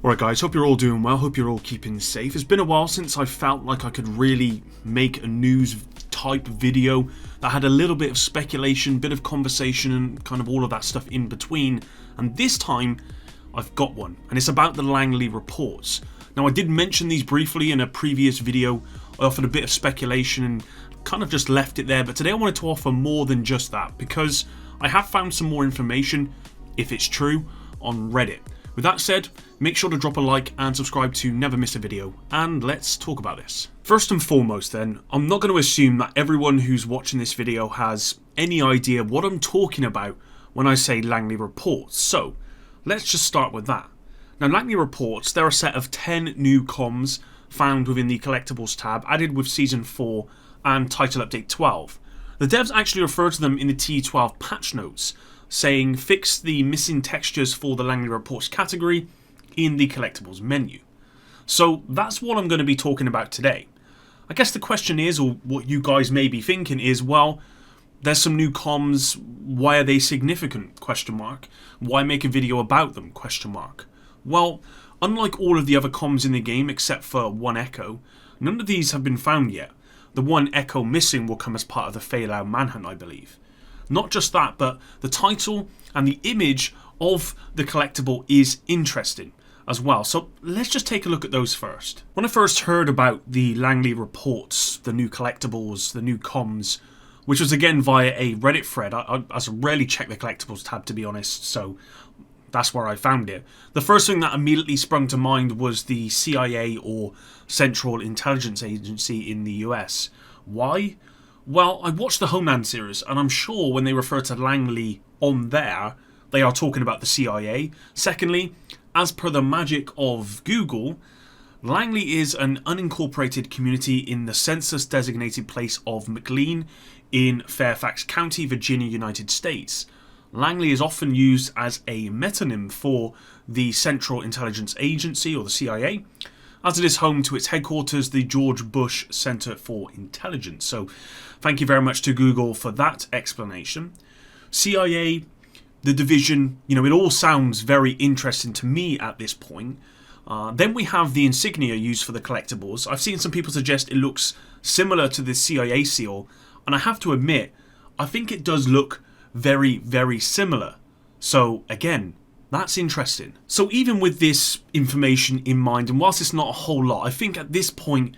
Alright guys, hope you're all doing well, hope you're all keeping safe. It's been a while since I felt like I could really make a news type video that had a little bit of speculation, bit of conversation and kind of all of that stuff in between. And this time I've got one, and it's about the Langley reports. Now I did mention these briefly in a previous video. I offered a bit of speculation and kind of just left it there, but today I wanted to offer more than just that because I have found some more information, if it's true, on Reddit. With that said, make sure to drop a like and subscribe to never miss a video, and let's talk about this. First and foremost then, I'm not going to assume that everyone who's watching this video has any idea what I'm talking about when I say Langley reports, so let's just start with that. Now Langley reports, they're a set of 10 new comms found within the Collectibles tab, added with Season 4 and Title Update 12. The devs actually refer to them in the T12 patch notes, saying fix the missing textures for the Langley reports category in the collectibles menu. So that's what I'm going to be talking about today. I guess the question is, or what you guys may be thinking is, well, there's some new comms, why are they significant? Question mark. Why make a video about them? Question mark. Well, unlike all of the other comms in the game except for one echo, none of these have been found yet. The one echo missing will come as part of the Failout manhunt, I believe. Not just that, but the title and the image of the collectible is interesting as well. So let's just take a look at those first. When I first heard about the Langley reports, the new collectibles, the new comms, which was again via a Reddit thread, I rarely check the collectibles tab to be honest, so that's where I found it. The first thing that immediately sprung to mind was the CIA, or Central Intelligence Agency in the US. Why? Well, I watched the Homeland series, and I'm sure when they refer to Langley on there, they are talking about the CIA. Secondly, as per the magic of Google, Langley is an unincorporated community in the census-designated place of McLean in Fairfax County, Virginia, United States. Langley is often used as a metonym for the Central Intelligence Agency, or the CIA, as it is home to its headquarters, the George Bush Center for Intelligence. So thank you very much to Google for that explanation. CIA, the division, it all sounds very interesting to me at this point. Then we have the insignia used for the collectibles. I've seen some people suggest it looks similar to the CIA seal, and I have to admit, I think it does look very, very similar. So again, that's interesting. So even with this information in mind, and whilst it's not a whole lot, I think at this point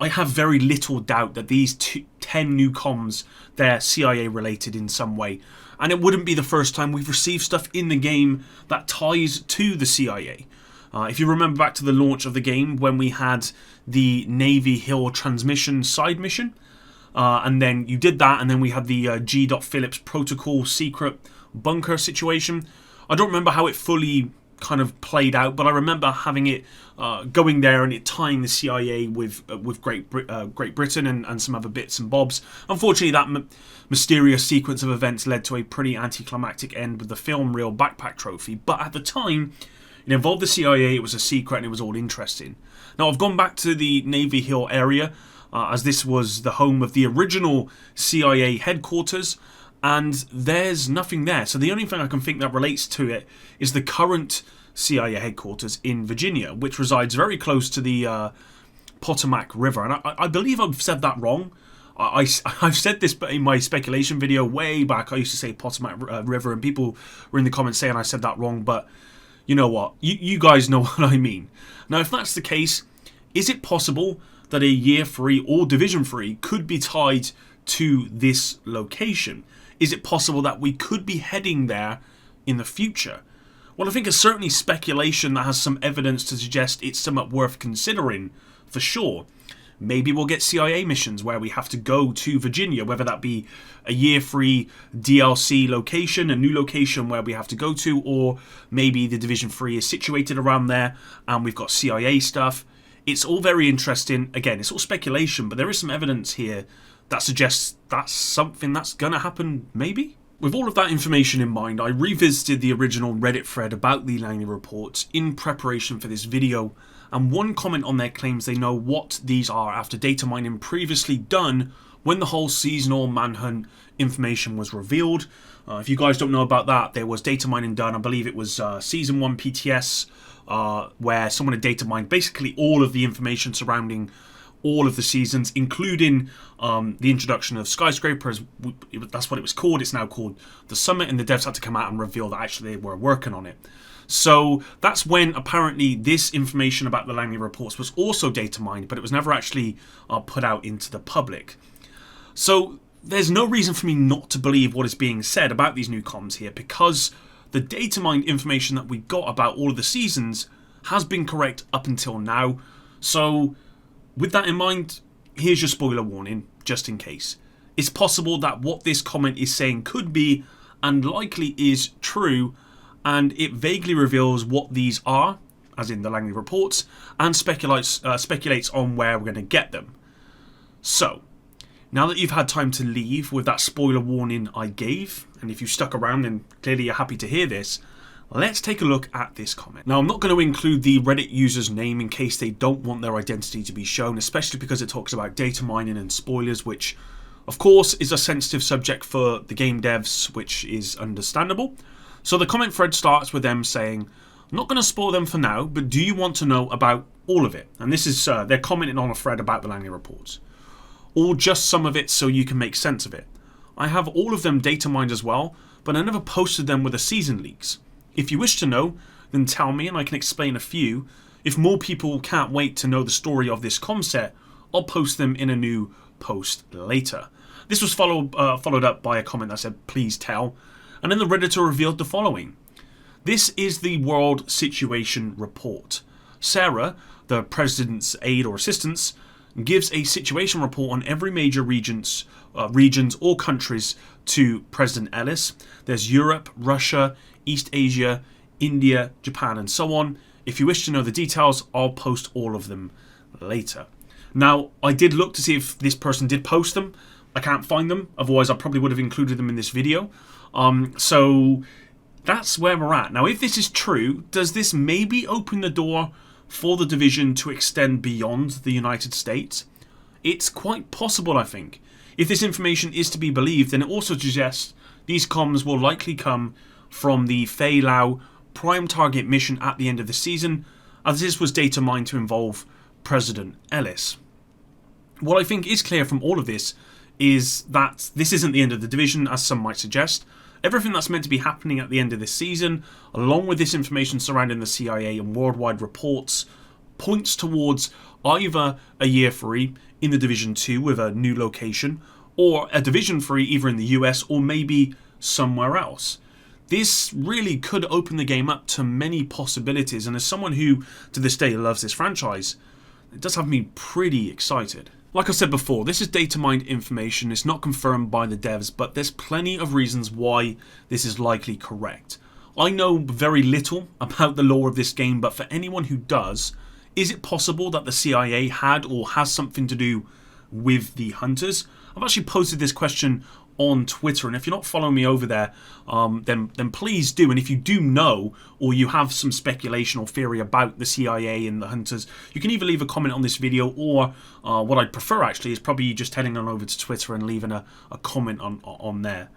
I have very little doubt that these 10 new comms, they're CIA related in some way. And it wouldn't be the first time we've received stuff in the game that ties to the CIA. If you remember back to the launch of the game when we had the Navy Hill transmission side mission, and then you did that, and then we had the G. Phillips protocol secret bunker situation. I don't remember how it fully kind of played out, but I remember having it going there and it tying the CIA with Great Britain and some other bits and bobs. Unfortunately, that mysterious sequence of events led to a pretty anticlimactic end with the film reel backpack trophy, but at the time it involved the CIA, it was a secret, and it was all interesting. Now I've gone back to the Navy Hill area, as this was the home of the original CIA headquarters, and there's nothing there. So the only thing I can think that relates to it is the current CIA headquarters in Virginia, which resides very close to the Potomac River. And I believe I've said that wrong. I've said this in my speculation video way back. I used to say Potomac River, and people were in the comments saying I said that wrong. But you know what? You guys know what I mean. Now, if that's the case, is it possible that a Year 3 or Division 3 could be tied to this location? Is it possible that we could be heading there in the future? Well, I think it's certainly speculation that has some evidence to suggest it's somewhat worth considering, for sure. Maybe we'll get CIA missions where we have to go to Virginia, whether that be a Year 3 DLC location, a new location where we have to go to, or maybe the Division 3 is situated around there and we've got CIA stuff. It's all very interesting. Again, it's all speculation, but there is some evidence here that suggests that's something that's going to happen, maybe? With all of that information in mind, I revisited the original Reddit thread about the Langley reports in preparation for this video, and one comment on there claims they know what these are after data mining previously done when the whole seasonal manhunt information was revealed. If you guys don't know about that, there was data mining done. I believe it was Season 1 PTS, where someone had data mined basically all of the information surrounding all of the seasons, including the introduction of Skyscrapers. That's what it was called. It's now called the Summit, and the devs had to come out and reveal that actually they were working on it. So that's when apparently this information about the Langley reports was also data mined, but it was never actually put out into the public. So there's no reason for me not to believe what is being said about these new comms here, because the data mined information that we got about all of the seasons has been correct up until now. So with that in mind, here's your spoiler warning, just in case. It's possible that what this comment is saying could be, and likely is, true, and it vaguely reveals what these are, as in the Langley reports, and speculates on where we're going to get them. So, now that you've had time to leave with that spoiler warning I gave, and if you stuck around then clearly you're happy to hear this, let's take a look at this comment. Now, I'm not going to include the Reddit user's name in case they don't want their identity to be shown, especially because it talks about data mining and spoilers, which of course is a sensitive subject for the game devs, which is understandable. So the comment thread starts with them saying, I'm not going to spoil them for now, but do you want to know about all of it? And this is, they're commenting on a thread about the Langley reports. Or just some of it so you can make sense of it. I have all of them data mined as well, but I never posted them with the season leaks. If you wish to know, then tell me and I can explain a few. If more people can't wait to know the story of this comm set, I'll post them in a new post later. This was followed up by a comment that said, please tell. And then the Redditor revealed the following. This is the World Situation Report. Sarah, the President's aide or assistant, gives a situation report on every major regions or countries to President Ellis. There's Europe, Russia, East Asia, India, Japan, and so on. If you wish to know the details, I'll post all of them later. Now, I did look to see if this person did post them. I can't find them, otherwise I probably would have included them in this video. So that's where we're at. Now, if this is true, does this maybe open the door for the division to extend beyond the United States? It's quite possible, I think. If this information is to be believed, then it also suggests these comms will likely come from the Fei Lao prime target mission at the end of the season, as this was data mined to involve President Ellis. What I think is clear from all of this is that this isn't the end of the division, as some might suggest. Everything that's meant to be happening at the end of this season, along with this information surrounding the CIA and worldwide reports, points towards either a year 3 in the Division 2 with a new location, or a Division 3 either in the US or maybe somewhere else. This really could open the game up to many possibilities, and as someone who to this day loves this franchise, it does have me pretty excited. Like I said before, this is data mined information. It's not confirmed by the devs, but there's plenty of reasons why this is likely correct. I know very little about the lore of this game, but for anyone who does, is it possible that the CIA had or has something to do with the Hunters? I've actually posted this question on Twitter, and if you're not following me over there, then please do. And if you do know, or you have some speculation or theory about the CIA and the Hunters, you can either leave a comment on this video, or what I'd prefer actually is probably just heading on over to Twitter and leaving a comment on there.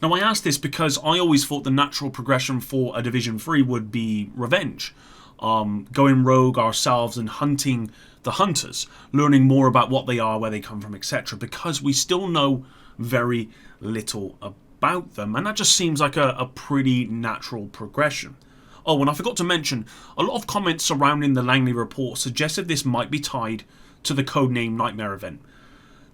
Now, I ask this because I always thought the natural progression for a Division 3 would be revenge. Going rogue ourselves and hunting the Hunters, learning more about what they are, where they come from, etc. Because we still know very little about them, and that just seems like a pretty natural progression. Oh, and I forgot to mention, a lot of comments surrounding the Langley report suggested this might be tied to the Codename Nightmare event.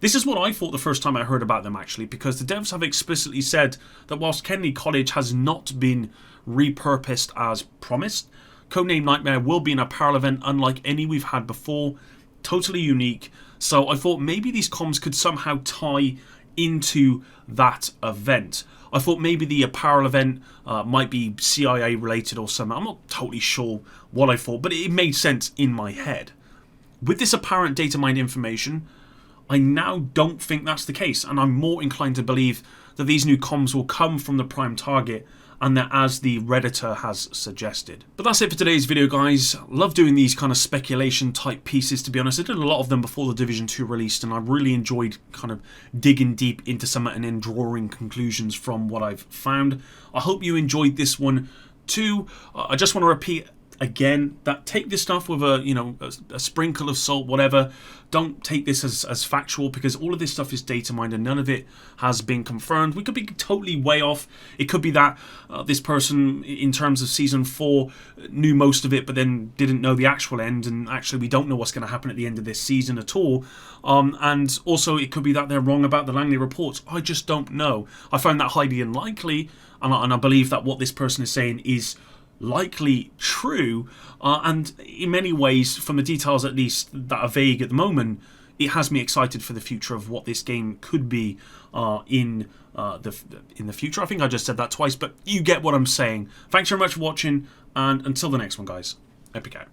This is what I thought the first time I heard about them, actually, because the devs have explicitly said that whilst Kennedy College has not been repurposed as promised, Codename Nightmare will be an apparel event unlike any we've had before, totally unique. So I thought maybe these comms could somehow tie into that event. I thought maybe the apparel event might be CIA related or something. I'm not totally sure what I thought, but it made sense in my head. With this apparent data mined information, I now don't think that's the case, and I'm more inclined to believe that these new comms will come from the prime target, and that as the Redditor has suggested. But that's it for today's video, guys. Love doing these kind of speculation type pieces, to be honest. I did a lot of them before the Division 2 released, and I really enjoyed kind of digging deep into some and then drawing conclusions from what I've found. I hope you enjoyed this one too. I just want to repeat again that take this stuff with a sprinkle of salt, whatever. Don't take this as factual, because all of this stuff is data mined and none of it has been confirmed. We could be totally way off. It could be that this person, in terms of season 4, knew most of it but then didn't know the actual end, and actually we don't know what's going to happen at the end of this season at all. And also it could be that they're wrong about the Langley reports. I just don't know. I find that highly unlikely, and I believe that what this person is saying is likely true, and in many ways, from the details at least that are vague at the moment, it has me excited for the future of what this game could be in the future. I think I just said that twice, but you get what I'm saying. Thanks very much for watching, and until the next one, guys. Epic out.